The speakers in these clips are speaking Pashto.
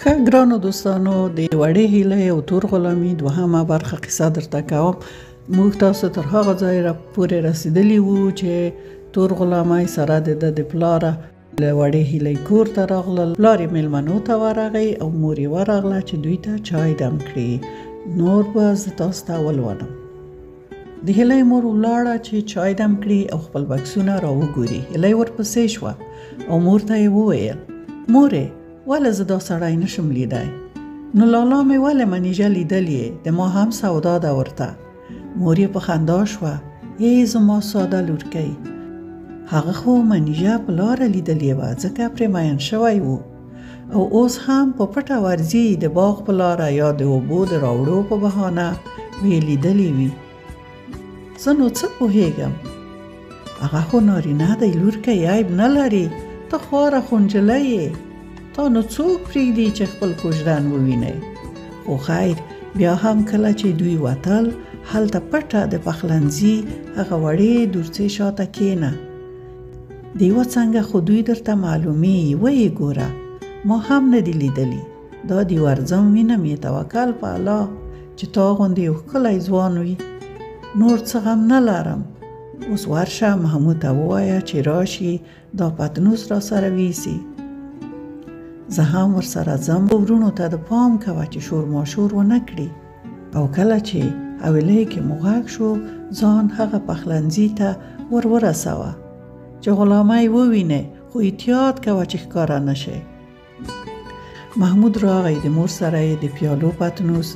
ښه ګرانو دوستانو، د وړې هیلې او تور غلامي دوهمه برخه قصه درته کوم. موږ تاسو تر هغه ځای پورې رسیدلی وو چې تور غلامۍ سره د پلاره له وړې هیلې کور ته راغلل. پلار یې میلمنو ته ورغی او مور یې ورغله چې دوی ته چای دم کړي. نور به زه تاسو ته ولولم. د هیلې مور ولاړه چې چای دم کړي او خپل بکسونه را وګوري. هیلې ورپسې شوه او مور ته یې وویل: مورې، ولې زه دا سړی نشم لیدای؟ نو لالا مې ولې منیژه لیدلې؟ د ما هم سودا ده ورته. مور یې په خندا شوه: ای زما ساده لورکۍ، هغه خو منیژه په لاره لیدلې وه، ځکه پرې مین شوی و، او اوس هم په پټه ورځي د باغ په لاره یا د اوبو د راوړو په بهانه ویې لیدلې وي. زه نو څه پوهېږم، هغه خو نارینه دی لورکۍ، عیب نه لري. ته خواره خو نجلۍ یې، تا نو څوک پرېږدي چې خپل کوژدن ووینئ؟ خو خیر، بیا هم کله چې دوی وتل، هلته پټه د پخلنځي هغه وړې دورڅې شاته کېنه. د یوه څنګه خو دوی درته معلومي، ویې ګوره، ما هم نه دي لیدلي. دا دې ورځم وینم یې، توکل په الله چې تا غوندې یو ښکلی ځوان وي. نور څه غم نه لرم. اوس ورشه محمود ته ووایه چې راشي دا پتنوس را سره ویسي. زه هم ورسره ځم. ورونو ته د پام کوه چې شور ماشور ونه کړي. او کله چې حویلۍ کې مو غږ شو، ځان هغه پخلنځي ته ورسوه چې غلامۍ ووینې، خو احتیاط کوه چې ښکاره نشي. محمود راغی. د مور سره یې د پیالو پتنوس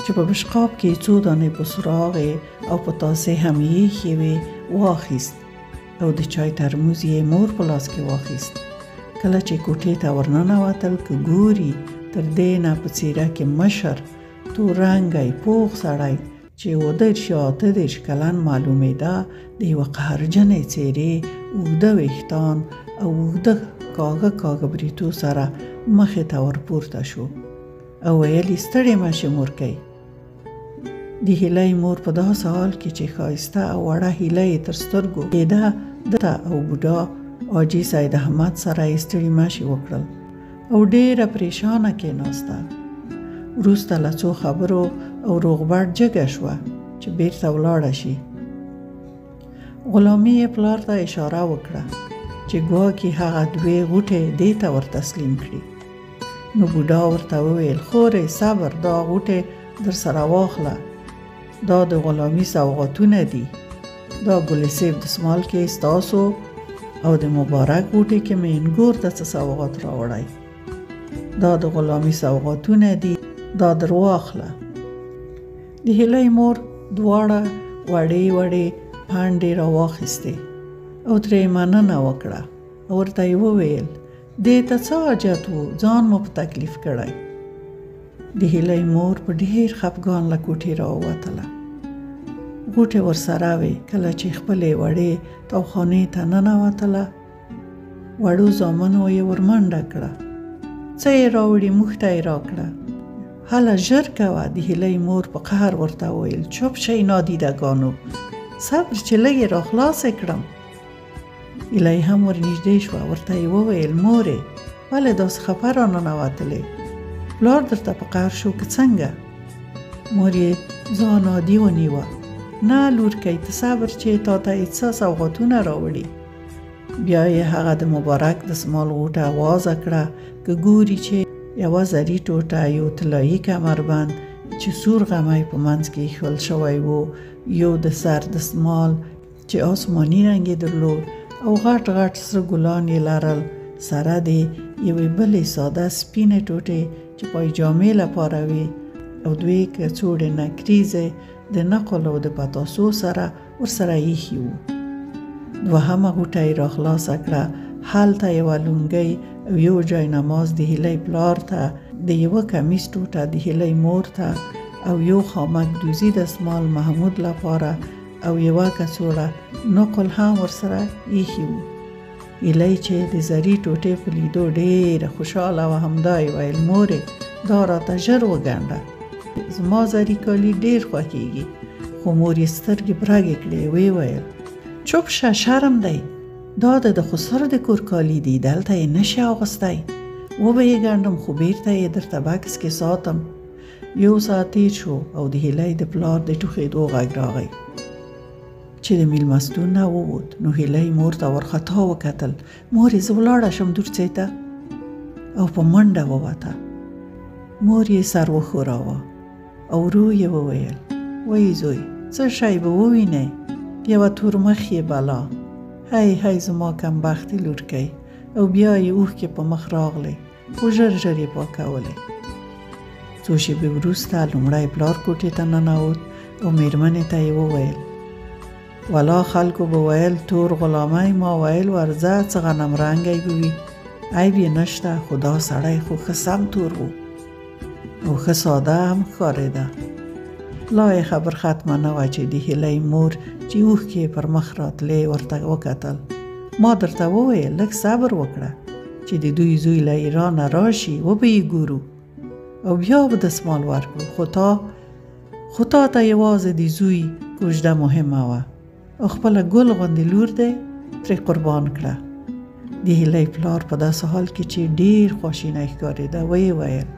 چې په بشقاب کې څو دانې بسراغې او په تاسې هم ایښې وې واخیست، او د چای ترموز یې مور په لاس کې واخیست. کله چې کوټې ته ورننوتل، که ګوري تر دې نه په څېره کې مشر تور رنګی پوخ سړی چې 27-28 کلن معلومېده، د یوه قهرجنې څېرې، اوږده ویښتان او اوږده کاږه کاږه بریتو سره مخې ته ورپورته شو او ویل یې: ستړې مه شې مورکۍ. د هیلۍ مور په داسې حال کې چې ښایسته او وړه هیلۍ تر سترګو کېده، ده او بوډا حاجي سید احمد سره یې ستړي مشي وکړل او ډېره پریشانه کېناسته. وروسته له څو خبرو او روغبړ جګه شوه چې بیرته ولاړه شي. غلامي یې پلار ته اشاره وکړه چې ګواکې هغه 2 غوټې دې ته ور تسلیم کړي. نو بوډا ورته وویل: خورې صبر، دا غوټې در سره واخله، دا د غلامي سوغاتونه دي. دا ګلصیب دسمال کې ستاسو، او د مبارک غوټې کې مې انګور ته څه سوغات راوړی. دا د غلامي سوغاتونه دي، دا در واخله. د هیلۍ مور دواړه وړې وړې پانډې را واخیستې او ترې مننه وکړه او ورته یې وویل: دې ته څه حاجت و، ځان مو په تکلیف کړی. د هیلۍ مور په ډېر خفګان له کوټې راووتله. غوټې ورسره وې. کله چې خپلې وړې توخانې ته ننوتله، وړو زامنو یې ورمنډه کړه. څه یې راوړي؟ موږ ته یې راکړه. هله ژر کوه. د هیلۍ مور په قهر ورته وویل: چوپ شئ نادیدګانو، صبر چې لږ یې را خلاصې کړم. هیلۍ هم ورنږدې شوه. ورته یې وویل: مورې، ولې داسې خفه را ننوتلې؟ پلار درته په قهر شو که څنګه؟ مور یې ځان عادي ونیوه. نه لورکۍ، ته صبر چې تا ته یې څه سوغاتونه راوړي. بیا یې هغه د مبارک دسمال غوټه وازه کړه. که ګوري چې یوه زري ټوټه، یو طلایي کمربند چې سور غمی په منځ کې ایښول شوی و، یو د سر دسمال چې آسماني رنګ یې درلود او غټ غټ سره ګلان یې لرل، سره د یوې بلې ساده سپینې ټوټې چې پایجامې لپاره وې، او 2 کڅوړې نکریزې د نقل او د پتاسو سره ورسره ایښي وو. دوهمه غوټه یې را خلاصه کړه. هلته یوه لونګۍ او یو جای نماز د هیلۍ پلار ته، د یوه کمیس ټوټه د هیلۍ مور ته، او یو خامک دوزي دسمال محمود لپاره، او یوه کڅوړه نقل هم ورسره ایښي وو. هیلۍ چې د زري ټوټې په لیدو ډېره خوشحاله وه، همدا یې ویل: مورې، دا راته ژر وګنډه، زما زري کالي ډېر خوښېږي. خو مور یې سترګې برګې کړې. ویې ویل: چوپ شه، شرم دی، دا د خسر د کور کالي دي، دلته یې نشي اغوستی. و به یې ګنډم خو بیرته یې درته بکس کې ساتم. 1 ساعت تیر شو او د هیلۍ د پلار د ټوخېدو غږ راغی چې د میلمستون نه ووت. نو هیلۍ مور ته ورخطا وکتل. مورې زه ولاړه شم دورڅې ته، او په منډه ووته. مور یې سر وښوراوه او ورو یې وویل وای زوی څه شی به ووینې؟ یوه تورمخې بلا. هی زما کمبختې لورکۍ. او بیا یې اوښکې په مخ راغلې خو ژر ژر یې پاکولې. څو شېبې وروسته لومړی پلار کوټې ته ننوت او مېرمنې ته یې وویل ولا خلکو به ویل تور غلامۍ، ما ویل ورځه څه غنم رنګی به وي، عیب یې نشته. خو دا سړی خو ښه سم تور و او ښه ساده هم ښکارېده. لا یې خبر ختمه نه وه چې د هیلۍ مور چې اوښکې پر مخ راتلې ورته وکتل. ما درته وویل لږ صبر وکړه چې د دوی زوی له ایرانه راشي و به یې ګورو او بیا به دسمال ورکړو. خو تا ته یوازې د زوی کوژده مهمه وه او خپله ګل غوندې لور دی ترې قربان کړه. د هیلۍ پلار په داسې حال کې چې ډېر خواشینی ښکارېده ویې ویل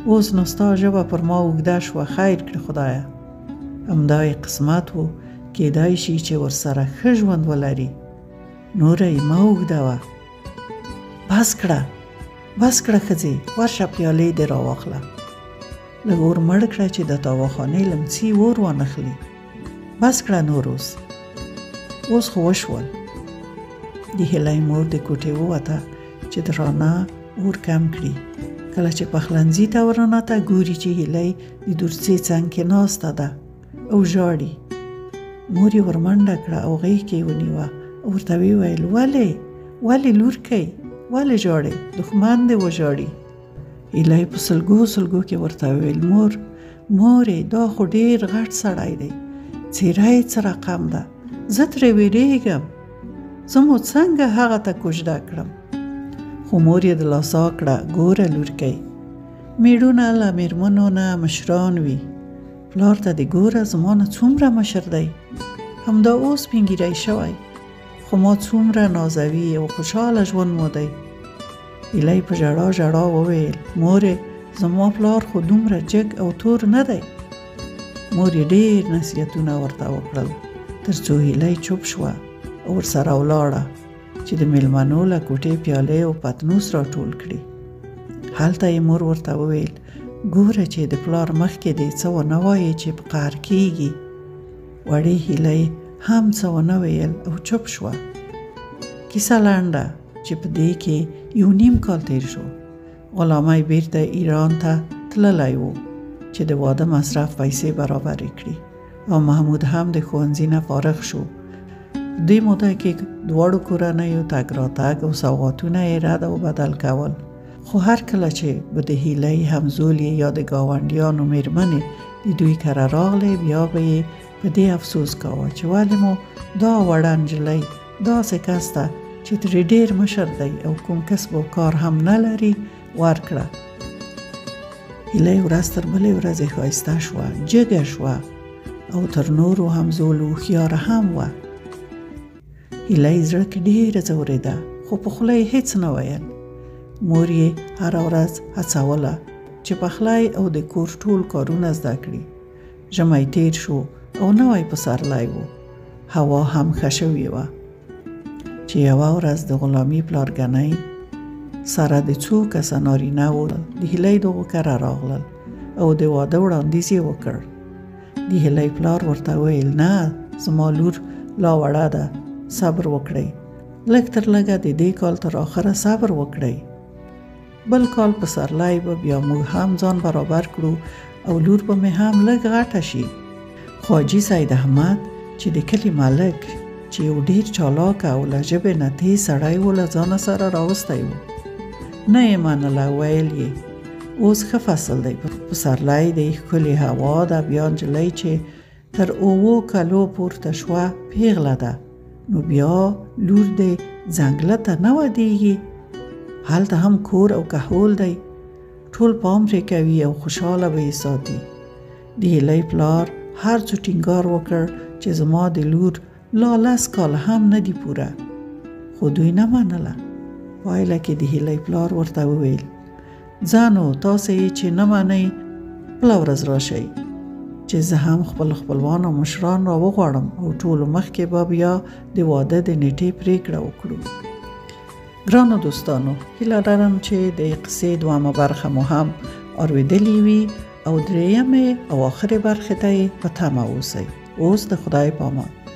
اوس نو ستا ژبه پر ما اوږده شوه، خیر کړې خدایه. همدا یې قسمت و، کیدای شي چې ورسره ښه ژوند ولري. نوره یې مه اوږدوه. بس کړه ښځې، ورشه پیالې دې راواخله. لږ اور مړ کړه چې د تاواخانې لمڅي اور وانخلي. بس کړه نور اوس خو وشول. د هیلۍ مور د کوټې ووته چې درانه اور کم کړي. کله چې پخلنځي ته ورننوته ګوري چې هیلۍ د دورڅې څنګ کې ناسته ده او ژاړي. مور یې ورمنډه کړه او غېږ کې یې ونیوه او ورته ویې ویل ولې لورکۍ ولې ژاړې؟ دښمن دې وژاړي. هیلۍ په سلګو کې ورته ویل مورې دا خو ډېر غټ سړی دی، څېره یې څه رقم ده، زه ترې وېرېږم. زه مو څنګه هغه ته کوژده کړم؟ خو مور یې دلاسا کړه ګوره لورکۍ، میړونه له میرمنو نه مشران وي. پلار ته دې ګوره زما نه څومره مشر دی، همدا اوس سپینګیری شوی، خو ما څومره نازوي او خوشحاله ژوند مو دی. هیلۍ په ژړا وویل مورې زما پلار خو دومره جګ او تور نه دی. مور یې ډېر نصیحتونه ورته وکړل تر څو هیلۍ چوپ شوه او ورسره ولاړه چې د میلمنو له کوټې پیالې او پتنوس راټول کړي. هلته یې مور ورته وویل ګوره چې د پلار مخکې دې څه ونه وایې چې په قهر کېږي. وړې هیلۍ هم څه ونه ویل او چوپ شوه. کیسه لنډه چې په دې کې 1.5 کال تیر شو. غلامۍ بیرته ایران ته تللی و چې د واده مصرف پیسې برابرې کړي او محمود هم د ښوونځي نه فارغ شو. دې موده کې دواړو کورنیو تګ راتګ او سوغاتونه یې رد او بدل کول. خو هر کله چې به د هیلۍ همزولې یا د ګاونډیانو میرمنې د دوی کره راغلې بیا به یې په دې افسوس کاوه چې ولې مو دا وړه نجلۍ داسې کس ته چې ترې ډېر مشر دی او کوم کسب و کار هم نه لري ورکړه. هیلۍ ورځ تر بلې ورځې ښایسته شوه، جګه شوه او تر نورو همزولو هوښیاره هم وه. هیلۍ زړه کې ډېره ځورېده خو په خوله یې هېڅ نه ویل. مور یې هره ورځ هڅوله چې پخلی او د کور ټول کارونه زده کړي. ژمی تیر شو او نوی پسرلی و. هوا هم ښه شوې وه چې یوه ورځ د غلامي پلارګنۍ سره د څو کسه نارینه و د هیلۍ دغو کره راغلل او د واده وړاندیز یې وکړ. د هیلۍ پلار ورته ویل نه زما لور لا وړه ده، صبر وکړئ، لږ تر لږه د دې کال تر آخره صبر وکړئ، بل کال پسرلی به بیا موږ هم ځان برابر کړو او لور به مې هم لږ غټه شي. خو حاجي سید احمد چې د کلي ملک چې یو ډېر چالاک او له ژبې نه تېز سړی و له ځانه سره راوستی و. نه یې منله، ویل یې اوس ښه فصل دی، پسرلی دی، ښکلې هوا ده، بیا نجلۍ چې تر 7 کلو پورته شوه پیغله ده، نو بیا لور دې ځنګله ته نه ودیږي، هلته هم کور او کهول دی، ټول پام پرې کوي او خوشحاله به یې ساتي. د هیلۍ پلار هر څو ټینګار وکړ چې زما د لور لا 10 کاله هم نه دي پوره، خو دوی نه منله. پایله کې د هیلې پلار ورته وویل ځانو تاسې چې نه منئ بله ورځ راشئ چې زه هم خپل خپلوان او مشران را وغواړم او ټولو مخکې به بیا د واده د نیټې پرېکړه وکړو. ګرانو دوستانو، هیله لرم چې د قصې دویمه برخه مو هم اورېدلې وي او درېیمې او آخرې برخې ته یې په تمه اوسئ. اوس د خدای په امان.